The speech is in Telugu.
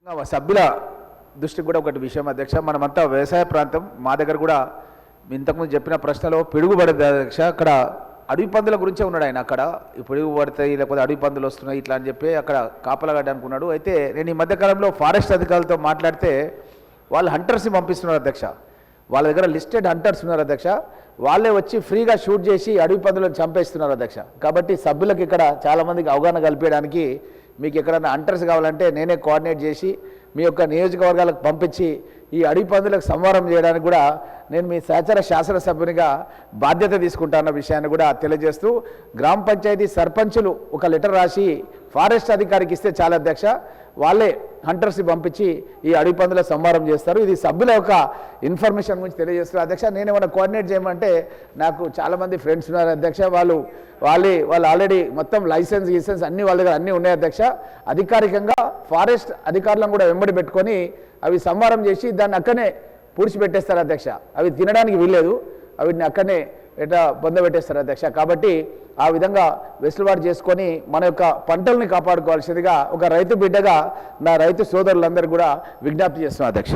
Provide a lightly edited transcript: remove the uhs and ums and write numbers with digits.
సభ్యుల దృష్టికి కూడా ఒకటి విషయం అధ్యక్ష, మనమంతా వ్యవసాయ ప్రాంతం. మా దగ్గర కూడా ఇంతకుముందు చెప్పిన ప్రశ్నలో పిడుగుపడేది అధ్యక్ష. అక్కడ అడవి పందుల గురించే ఉన్నాడు ఆయన. అక్కడ పిడుగు పడతాయి లేకపోతే అడవి పందులు వస్తున్నాయి ఇట్లా అని చెప్పి అక్కడ కాపలాగడ్డానికి ఉన్నాడు. అయితే నేను ఈ మధ్యకాలంలో ఫారెస్ట్ అధికారులతో మాట్లాడితే వాళ్ళు హంటర్స్ని పంపిస్తున్నారు అధ్యక్ష. వాళ్ళ దగ్గర లిస్టెడ్ హంటర్స్ ఉన్నారు అధ్యక్ష. వాళ్ళే వచ్చి ఫ్రీగా షూట్ చేసి అడవి పందులను చంపేస్తున్నారు అధ్యక్ష. కాబట్టి సభ్యులకు ఇక్కడ చాలామందికి అవగాహన కల్పించడానికి మీకు ఎక్కడైనా హంటర్స్ కావాలంటే నేనే కోఆర్డినేట్ చేసి మీ యొక్క నియోజకవర్గాలకు పంపించి ఈ అడవి పందులకు సంహారం చేయడానికి కూడా నేను మీ సహచర శాసనసభ్యునిగా బాధ్యత తీసుకుంటాన్న విషయాన్ని కూడా తెలియజేస్తూ, గ్రామ పంచాయతీ సర్పంచులు ఒక లెటర్ రాసి ఫారెస్ట్ అధికారికి ఇస్తే చాలా అధ్యక్ష, వాళ్ళే హంటర్స్ని పంపించి ఈ అడవి పందుల సంహారం చేస్తారు. ఇది సభ్యుల యొక్క ఇన్ఫర్మేషన్ గురించి తెలియజేస్తారు అధ్యక్ష. నేను ఏమైనా కోఆర్డినేట్ చేయమంటే నాకు చాలామంది ఫ్రెండ్స్ ఉన్నారు అధ్యక్ష. వాళ్ళు ఆల్రెడీ మొత్తం లైసెన్స్ అన్నీ వాళ్ళ దగ్గర అన్నీ ఉన్నాయి అధ్యక్ష. అధికారికంగా ఫారెస్ట్ అధికారులను కూడా వెంబడి పెట్టుకొని అవి సంహారం చేసి దాన్ని అక్కడనే పూడ్చిపెట్టేస్తారు అధ్యక్ష. అవి తినడానికి వీల్లేదు, వీటిని అక్కడనే ఎట్లా పొందబెట్టేస్తారు అధ్యక్ష. కాబట్టి ఆ విధంగా వెసులుబాటు చేసుకొని మన యొక్క పంటల్ని కాపాడుకోవాల్సిందిగా ఒక రైతు బిడ్డగా నా రైతు సోదరులందరూ కూడా విజ్ఞప్తి చేస్తున్నాను అధ్యక్ష.